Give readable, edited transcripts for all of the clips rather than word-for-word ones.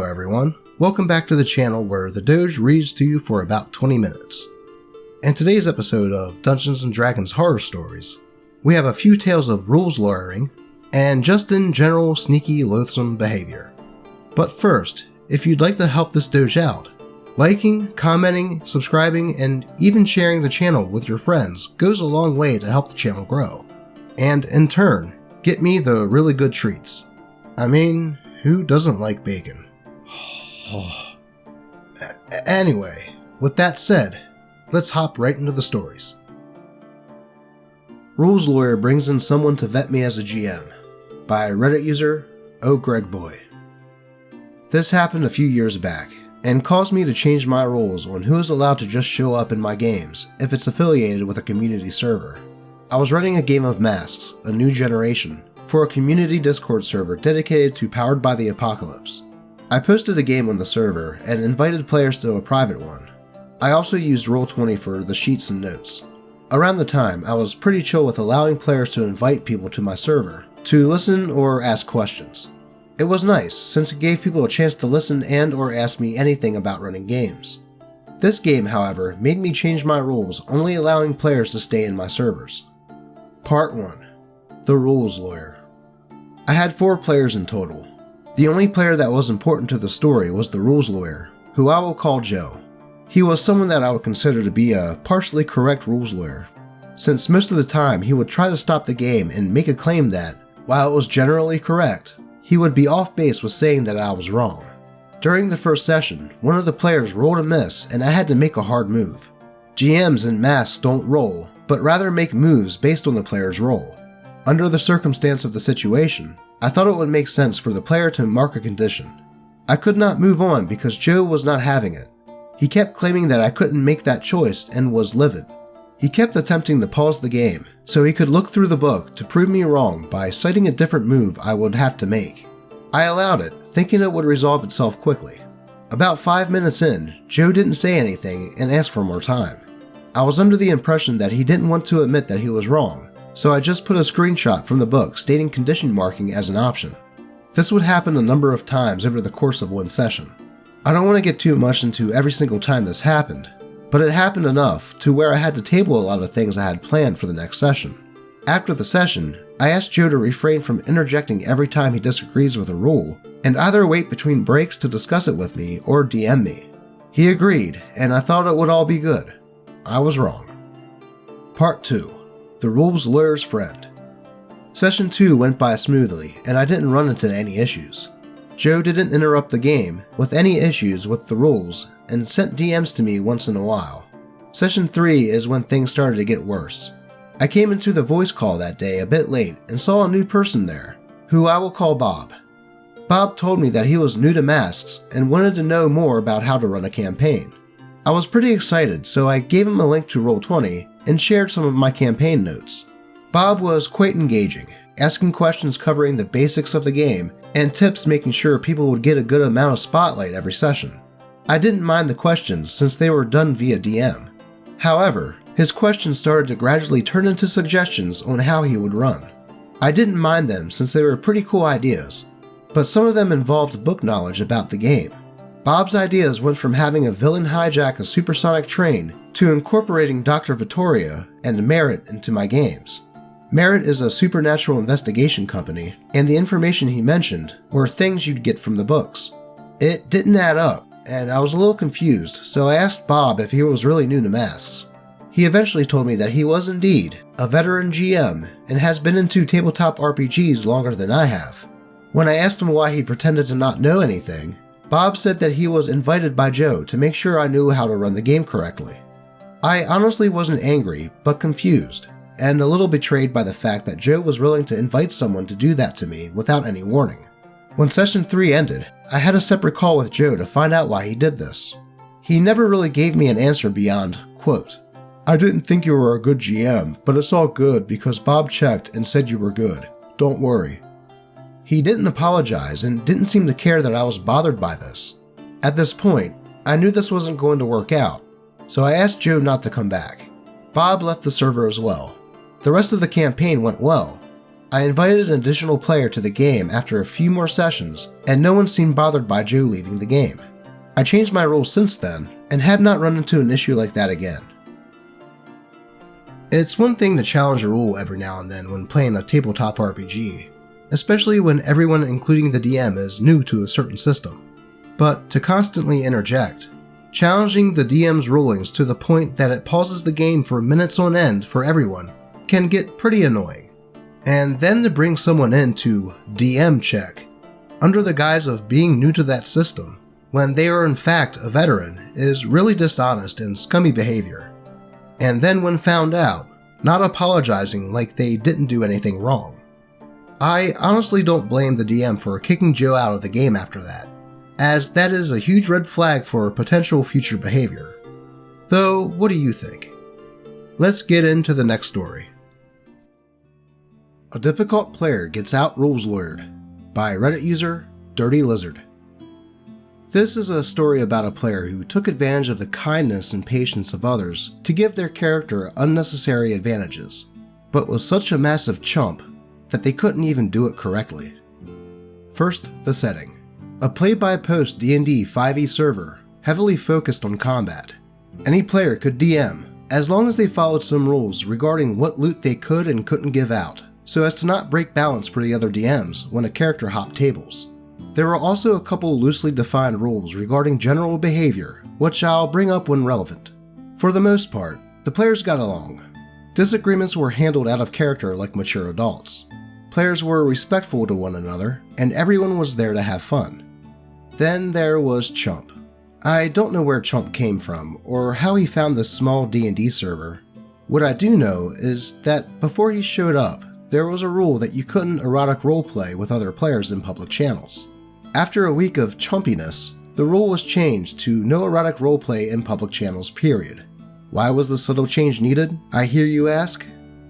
everyone, welcome back to the channel where the Doge reads to you for about 20 minutes. In today's episode of Dungeons & Dragons Horror Stories, we have a few tales of rules lawyering and just in general sneaky loathsome behavior. But first, if you'd like to help this Doge out, liking, commenting, subscribing, and even sharing the channel with your friends goes a long way to help the channel grow, and in turn, get me the really good treats. I mean, who doesn't like bacon? Anyway, with that said, let's hop right into the stories. Rules Lawyer brings in someone to vet me as a GM, by Reddit user OGregBoy. This happened a few years back, and caused me to change my rules on who is allowed to just show up in my games if it's affiliated with a community server. I was running a game of Masks, A New Generation, for a community Discord server dedicated to Powered by the Apocalypse. I posted a game on the server and invited players to a private one. I also used Roll20 for the sheets and notes. Around the time, I was pretty chill with allowing players to invite people to my server to listen or ask questions. It was nice since it gave people a chance to listen and or ask me anything about running games. This game, however, made me change my rules, only allowing players to stay in my servers. Part 1. The Rules Lawyer. I had 4 players in total. The only player that was important to the story was the Rules Lawyer, who I will call Joe. He was someone that I would consider to be a partially correct rules lawyer, since most of the time he would try to stop the game and make a claim that, while it was generally correct, he would be off base with saying that I was wrong. During the first session, one of the players rolled a miss and I had to make a hard move. GMs in Masks don't roll, but rather make moves based on the player's roll. Under the circumstance of the situation, I thought it would make sense for the player to mark a condition. I could not move on because Joe was not having it. He kept claiming that I couldn't make that choice and was livid. He kept attempting to pause the game so he could look through the book to prove me wrong by citing a different move I would have to make. I allowed it, thinking it would resolve itself quickly. About 5 minutes in, Joe didn't say anything and asked for more time. I was under the impression that he didn't want to admit that he was wrong, so I just put a screenshot from the book stating condition marking as an option. This would happen a number of times over the course of one session. I don't want to get too much into every single time this happened, but it happened enough to where I had to table a lot of things I had planned for the next session. After the session, I asked Joe to refrain from interjecting every time he disagrees with a rule, and either wait between breaks to discuss it with me or DM me. He agreed, and I thought it would all be good. I was wrong. Part 2. The Rules Lawyer's Friend. Session 2 went by smoothly, and I didn't run into any issues. Joe didn't interrupt the game with any issues with the rules and sent DMs to me once in a while. Session 3 is when things started to get worse. I came into the voice call that day a bit late and saw a new person there, who I will call Bob. Bob told me that he was new to Masks and wanted to know more about how to run a campaign. I was pretty excited, so I gave him a link to Roll20 and shared some of my campaign notes. Bob was quite engaging, asking questions covering the basics of the game and tips making sure people would get a good amount of spotlight every session. I didn't mind the questions since they were done via DM. However, his questions started to gradually turn into suggestions on how he would run. I didn't mind them since they were pretty cool ideas, but some of them involved book knowledge about the game. Bob's ideas went from having a villain hijack a supersonic train to incorporating Dr. Vittoria and Merit into my games. Merit is a supernatural investigation company, and the information he mentioned were things you'd get from the books. It didn't add up, and I was a little confused, so I asked Bob if he was really new to Masks. He eventually told me that he was indeed a veteran GM and has been into tabletop RPGs longer than I have. When I asked him why he pretended to not know anything, Bob said that he was invited by Joe to make sure I knew how to run the game correctly. I honestly wasn't angry, but confused, and a little betrayed by the fact that Joe was willing to invite someone to do that to me without any warning. When session 3 ended, I had a separate call with Joe to find out why he did this. He never really gave me an answer beyond, quote, "I didn't think you were a good GM, but it's all good because Bob checked and said you were good. Don't worry." He didn't apologize and didn't seem to care that I was bothered by this. At this point, I knew this wasn't going to work out, so I asked Joe not to come back. Bob left the server as well. The rest of the campaign went well. I invited an additional player to the game after a few more sessions, and no one seemed bothered by Joe leaving the game. I changed my rules since then, and have not run into an issue like that again. It's one thing to challenge a rule every now and then when playing a tabletop RPG, especially when everyone including the DM is new to a certain system. But to constantly interject, challenging the DM's rulings to the point that it pauses the game for minutes on end for everyone, can get pretty annoying. And then to bring someone in to DM check, under the guise of being new to that system, when they are in fact a veteran, is really dishonest and scummy behavior. And then when found out, not apologizing like they didn't do anything wrong. I honestly don't blame the DM for kicking Joe out of the game after that, as that is a huge red flag for potential future behavior. Though, what do you think? Let's get into the next story. A difficult player gets out rules lawyered, by Reddit user Dirty Lizard. This is a story about a player who took advantage of the kindness and patience of others to give their character unnecessary advantages, but was such a massive chump that they couldn't even do it correctly. First, the setting. A play-by-post D&D 5e server, heavily focused on combat. Any player could DM, as long as they followed some rules regarding what loot they could and couldn't give out, so as to not break balance for the other DMs when a character hopped tables. There were also a couple loosely defined rules regarding general behavior, which I'll bring up when relevant. For the most part, the players got along. Disagreements were handled out of character like mature adults. Players were respectful to one another, and everyone was there to have fun. Then there was Chump. I don't know where Chump came from, or how he found this small D&D server. What I do know is that before he showed up, there was a rule that you couldn't erotic roleplay with other players in public channels. After a week of chumpiness, the rule was changed to no erotic roleplay in public channels, period. Why was the subtle change needed, I hear you ask?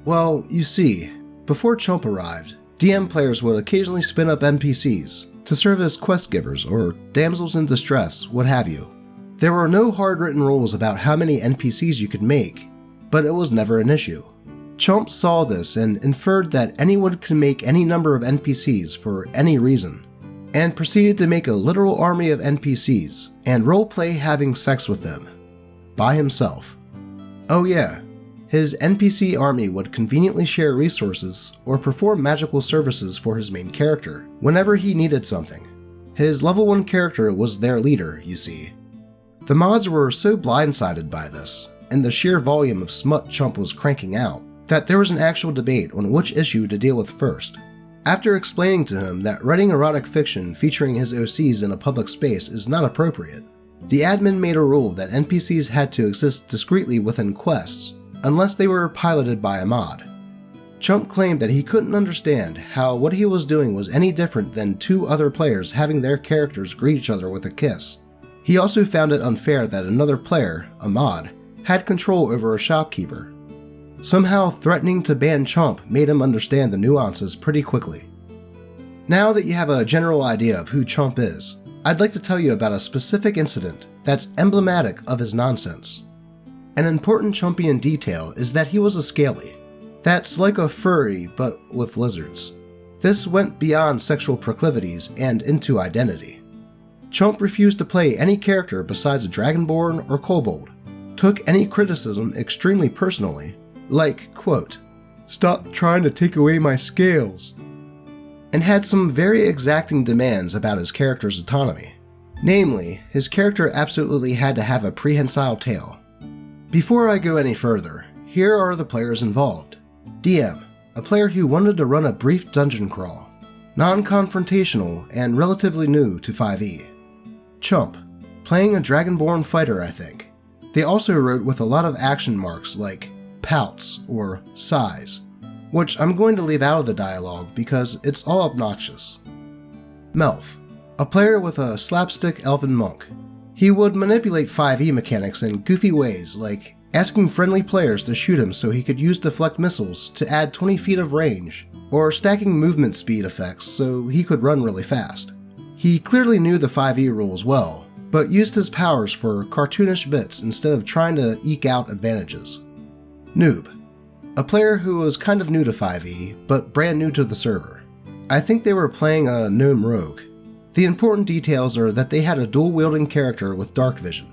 Well, you see, before Chump arrived, DM players would occasionally spin up NPCs to serve as quest givers or damsels in distress, what have you. There were no hard-written rules about how many NPCs you could make, but it was never an issue. Chump saw this and inferred that anyone could make any number of NPCs for any reason, and proceeded to make a literal army of NPCs and roleplay having sex with them. By himself. Oh yeah, his NPC army would conveniently share resources or perform magical services for his main character whenever he needed something. His level 1 character was their leader, you see. The mods were so blindsided by this, and the sheer volume of smut Chump was cranking out, that there was an actual debate on which issue to deal with first. After explaining to him that writing erotic fiction featuring his OCs in a public space is not appropriate, the admin made a rule that NPCs had to exist discreetly within quests, unless they were piloted by a mod. Chump claimed that he couldn't understand how what he was doing was any different than two other players having their characters greet each other with a kiss. He also found it unfair that another player, a mod, had control over a shopkeeper. Somehow threatening to ban Chump made him understand the nuances pretty quickly. Now that you have a general idea of who Chump is, I'd like to tell you about a specific incident that's emblematic of his nonsense. An important Chumpian detail is that he was a scaly. That's like a furry, but with lizards. This went beyond sexual proclivities and into identity. Chump refused to play any character besides a Dragonborn or Kobold, took any criticism extremely personally, like, quote, "Stop trying to take away my scales," and had some very exacting demands about his character's autonomy. Namely, his character absolutely had to have a prehensile tail. Before I go any further, here are the players involved. DM, a player who wanted to run a brief dungeon crawl, non-confrontational and relatively new to 5e. Chump, playing a Dragonborn fighter, I think. They also wrote with a lot of action marks like pouts or sighs, which I'm going to leave out of the dialogue because it's all obnoxious. Melf, a player with a slapstick elven monk. He would manipulate 5e mechanics in goofy ways like asking friendly players to shoot him so he could use deflect missiles to add 20 feet of range, or stacking movement speed effects so he could run really fast. He clearly knew the 5e rules well, but used his powers for cartoonish bits instead of trying to eke out advantages. Noob, a player who was kind of new to 5e, but brand new to the server. I think they were playing a gnome rogue. The important details are that they had a dual-wielding character with dark vision.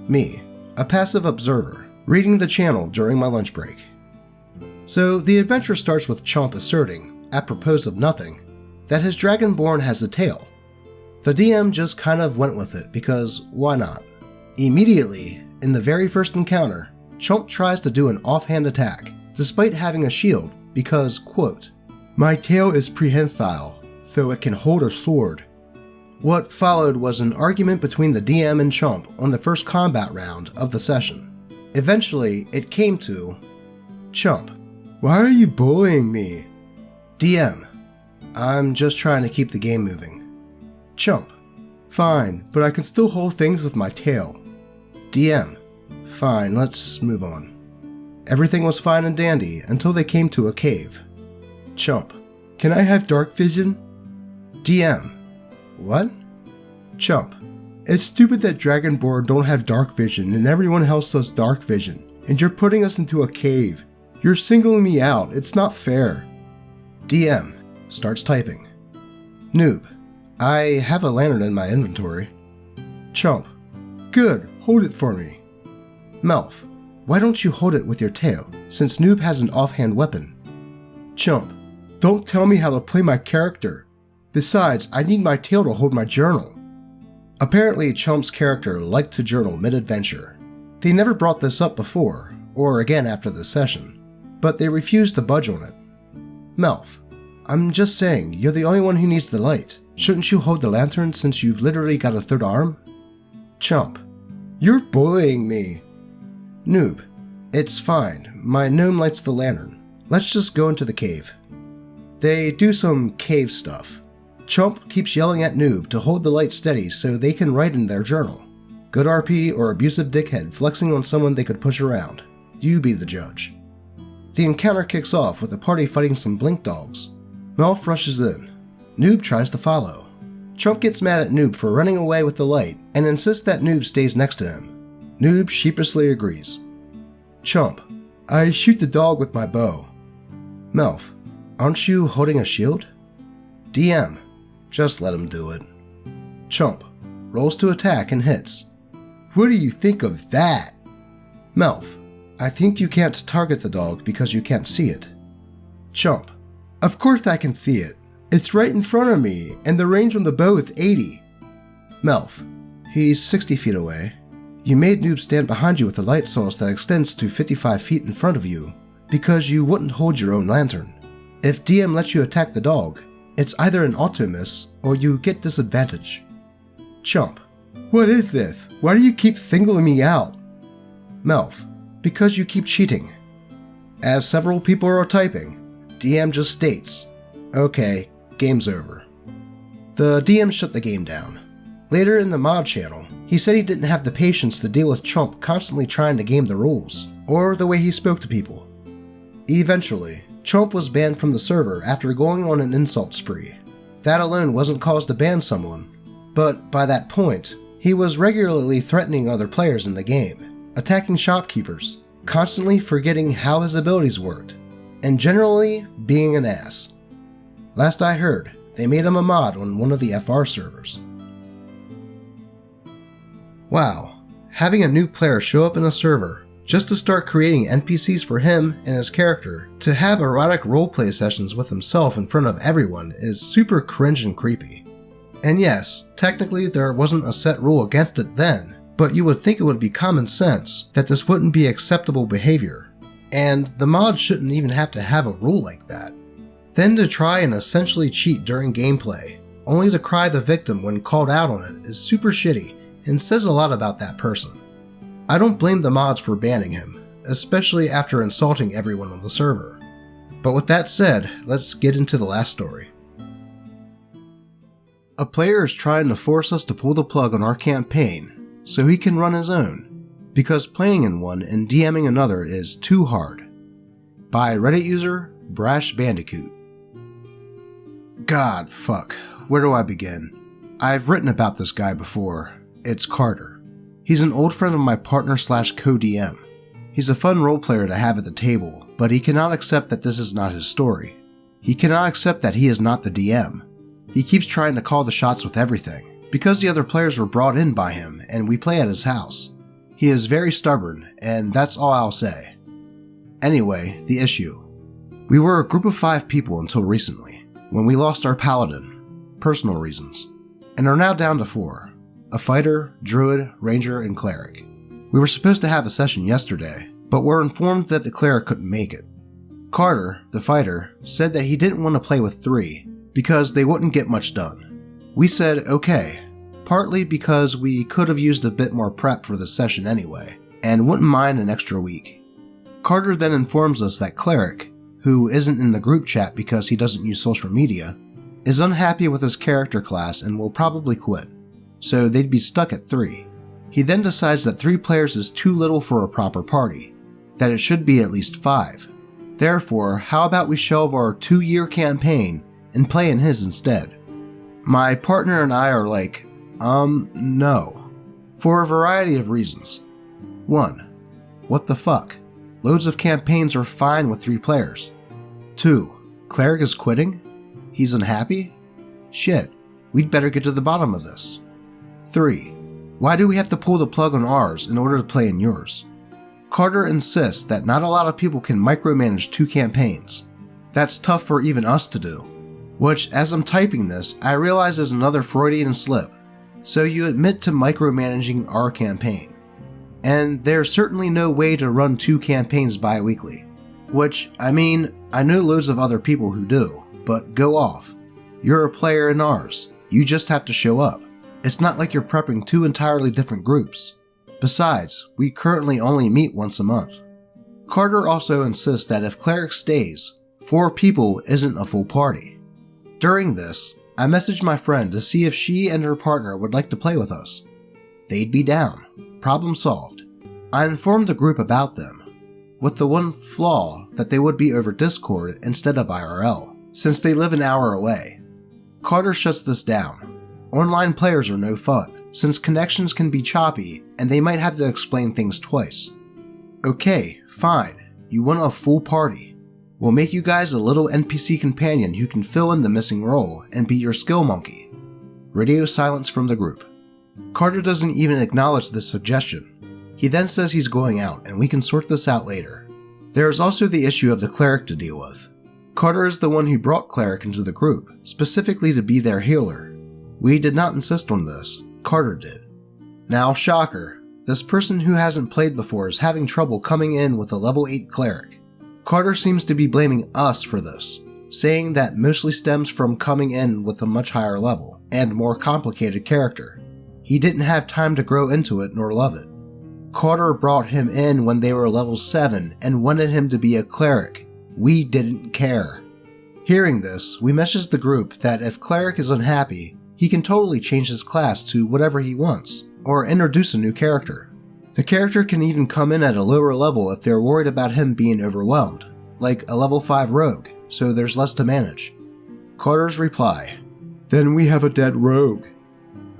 Me, a passive observer, reading the channel during my lunch break. So the adventure starts with Chomp asserting, apropos of nothing, that his Dragonborn has a tail. The DM just kind of went with it because why not? Immediately, in the very first encounter, Chomp tries to do an offhand attack, despite having a shield, because, quote, "My tail is prehensile, so it can hold a sword." What followed was an argument between the DM and Chomp on the first combat round of the session. Eventually, it came to, Chomp, "Why are you bullying me?" DM, "I'm just trying to keep the game moving." Chomp, "Fine, but I can still hold things with my tail." DM, "Fine, let's move on." Everything was fine and dandy until they came to a cave. Chomp, "Can I have dark vision?" DM, "What?" Chomp, "It's stupid that Dragonborn don't have dark vision and everyone else does dark vision, and you're putting us into a cave. You're singling me out, it's not fair." DM starts typing. Noob, "I have a lantern in my inventory." Chomp, "Good, hold it for me." Melf, "Why don't you hold it with your tail, since Noob has an offhand weapon?" Chomp, "Don't tell me how to play my character. Besides, I need my tail to hold my journal." Apparently, Chomp's character liked to journal mid-adventure. They never brought this up before, or again after this session, but they refused to budge on it. Melf, "I'm just saying, you're the only one who needs the light. Shouldn't you hold the lantern since you've literally got a third arm?" Chomp, "You're bullying me." Noob, "It's fine, my gnome lights the lantern. Let's just go into the cave." They do some cave stuff. Chomp keeps yelling at Noob to hold the light steady so they can write in their journal. Good RP or abusive dickhead flexing on someone they could push around. You be the judge. The encounter kicks off with the party fighting some blink dogs. Melf rushes in. Noob tries to follow. Chomp gets mad at Noob for running away with the light and insists that Noob stays next to him. Noob sheepishly agrees. Chomp, "I shoot the dog with my bow." Melf, "Aren't you holding a shield?" DM, "Just let him do it." Chomp rolls to attack and hits. "What do you think of that?" Melf, "I think you can't target the dog because you can't see it." Chomp, "Of course I can see it. It's right in front of me, and the range on the bow is 80. Melf, "He's 60 feet away. You made Noob stand behind you with a light source that extends to 55 feet in front of you, because you wouldn't hold your own lantern. If DM lets you attack the dog, it's either an auto miss or you get disadvantage." Chomp, "What is this? Why do you keep singling me out?" Melf, "Because you keep cheating." As several people are typing, DM just states, "Okay, game's over." The DM shut the game down. Later in the mod channel, he said he didn't have the patience to deal with Chomp constantly trying to game the rules, or the way he spoke to people. Eventually, Chomp was banned from the server after going on an insult spree. That alone wasn't cause to ban someone, but by that point, he was regularly threatening other players in the game, attacking shopkeepers, constantly forgetting how his abilities worked, and generally being an ass. Last I heard, they made him a mod on one of the FR servers. Wow, having a new player show up in a server just to start creating NPCs for him and his character to have erotic roleplay sessions with himself in front of everyone is super cringe and creepy. And yes, technically there wasn't a set rule against it then, but you would think it would be common sense that this wouldn't be acceptable behavior, and the mod shouldn't even have to have a rule like that. Then to try and essentially cheat during gameplay, only to cry the victim when called out on it, is super shitty and says a lot about that person. I don't blame the mods for banning him, especially after insulting everyone on the server. But with that said, let's get into the last story. A player is trying to force us to pull the plug on our campaign so he can run his own, because playing in one and DMing another is too hard. By Reddit user Brash Bandicoot. God, fuck, where do I begin? I've written about this guy before. It's Carter. He's an old friend of my partner/co-DM. He's a fun role player to have at the table, but he cannot accept that this is not his story. He cannot accept that he is not the DM. He keeps trying to call the shots with everything, because the other players were brought in by him and we play at his house. He is very stubborn, and that's all I'll say. Anyway, the issue. We were a group of 5 people until recently, when we lost our paladin, personal reasons, and are now down to 4, a fighter, druid, ranger, and cleric. We were supposed to have a session yesterday, but were informed that the cleric couldn't make it. Carter, the fighter, said that he didn't want to play with 3, because they wouldn't get much done. We said okay, partly because we could have used a bit more prep for the session anyway, and wouldn't mind an extra week. Carter then informs us that Cleric, who isn't in the group chat because he doesn't use social media, is unhappy with his character class and will probably quit, so they'd be stuck at 3. He then decides that 3 players is too little for a proper party, that it should be at least 5. Therefore, how about we shelve our 2-year campaign and play in his instead? My partner and I are like, no. For a variety of reasons. 1. What the fuck? Loads of campaigns are fine with 3 players. 2. Cleric is quitting? He's unhappy? Shit, we'd better get to the bottom of this. 3. Why do we have to pull the plug on ours in order to play in yours? Carter insists that not a lot of people can micromanage 2 campaigns. That's tough for even us to do. Which, as I'm typing this, I realize is another Freudian slip. So you admit to micromanaging our campaign. And there's certainly no way to run 2 campaigns bi-weekly. Which, I mean, I know loads of other people who do, but go off. You're a player in ours, you just have to show up. It's not like you're prepping 2 entirely different groups. Besides, we currently only meet once a month. Carter also insists that if Cleric stays, 4 people isn't a full party. During this, I messaged my friend to see if she and her partner would like to play with us. They'd be down. Problem solved. I informed the group about them, with the one flaw that they would be over Discord instead of IRL, since they live an hour away. Carter shuts this down. Online players are no fun, since connections can be choppy and they might have to explain things twice. Okay, fine, you want a full party. We'll make you guys a little NPC companion who can fill in the missing role and be your skill monkey. Radio silence from the group. Carter doesn't even acknowledge this suggestion. He then says he's going out and we can sort this out later. There is also the issue of the cleric to deal with. Carter is the one who brought Cleric into the group, specifically to be their healer. We did not insist on this, Carter did. Now, shocker, this person who hasn't played before is having trouble coming in with a level 8 cleric. Carter seems to be blaming us for this, saying that mostly stems from coming in with a much higher level and more complicated character. He didn't have time to grow into it nor love it. Carter brought him in when they were level 7 and wanted him to be a cleric. We didn't care. Hearing this, we messaged the group that if Cleric is unhappy, he can totally change his class to whatever he wants, or introduce a new character. The character can even come in at a lower level if they're worried about him being overwhelmed, like a level 5 rogue, so there's less to manage. Carter's reply: then we have a dead rogue.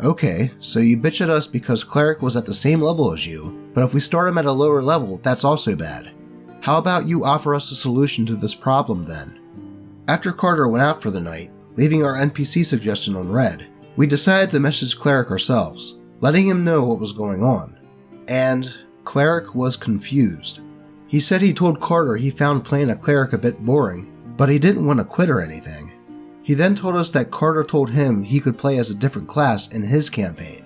Okay, so you bitch at us because Cleric was at the same level as you, but if we start him at a lower level, that's also bad. How about you offer us a solution to this problem then? After Carter went out for the night, leaving our NPC suggestion on red, we decided to message Cleric ourselves, letting him know what was going on. And Cleric was confused. He said he told Carter he found playing a Cleric a bit boring, but he didn't want to quit or anything. He then told us that Carter told him he could play as a different class in his campaign,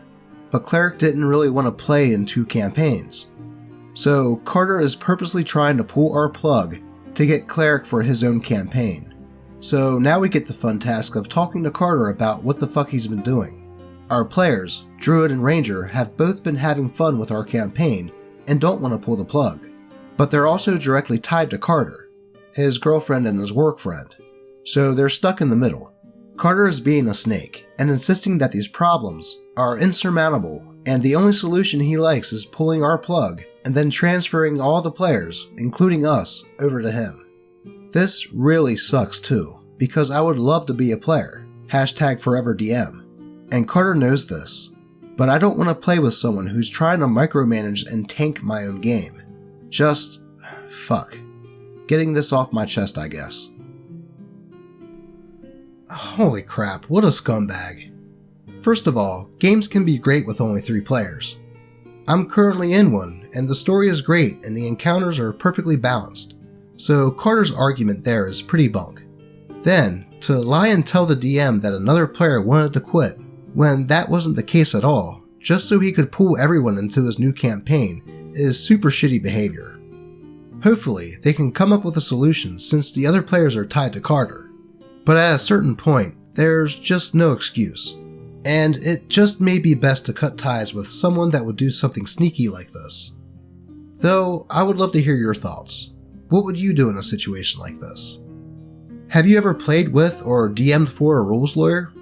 but Cleric didn't really want to play in 2 campaigns. So Carter is purposely trying to pull our plug to get Cleric for his own campaign. So now we get the fun task of talking to Carter about what the fuck he's been doing. Our players, Druid and Ranger, have both been having fun with our campaign and don't want to pull the plug. But they're also directly tied to Carter, his girlfriend and his work friend. So they're stuck in the middle. Carter is being a snake and insisting that these problems are insurmountable and the only solution he likes is pulling our plug and then transferring all the players, including us, over to him. This really sucks too, because I would love to be a player, #ForeverDM, and Carter knows this, but I don't want to play with someone who's trying to micromanage and tank my own game. Just, fuck. Getting this off my chest, I guess. Holy crap, what a scumbag. First of all, games can be great with only 3 players. I'm currently in one, and the story is great and the encounters are perfectly balanced, so Carter's argument there is pretty bunk. Then, to lie and tell the DM that another player wanted to quit, when that wasn't the case at all, just so he could pull everyone into his new campaign, is super shitty behavior. Hopefully, they can come up with a solution since the other players are tied to Carter. But at a certain point, there's just no excuse. And it just may be best to cut ties with someone that would do something sneaky like this. Though, I would love to hear your thoughts. What would you do in a situation like this? Have you ever played with or DM'd for a rules lawyer?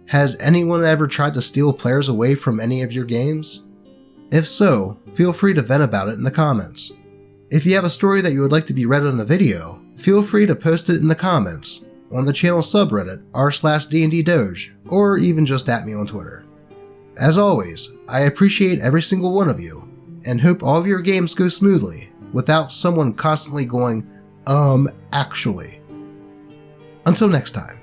Has anyone ever tried to steal players away from any of your games? If so, feel free to vent about it in the comments. If you have a story that you would like to be read on a video, feel free to post it in the comments, on the channel subreddit r/DNDDoge, or even just at me on Twitter. As always, I appreciate every single one of you, and hope all of your games go smoothly, without someone constantly going, actually. Until next time.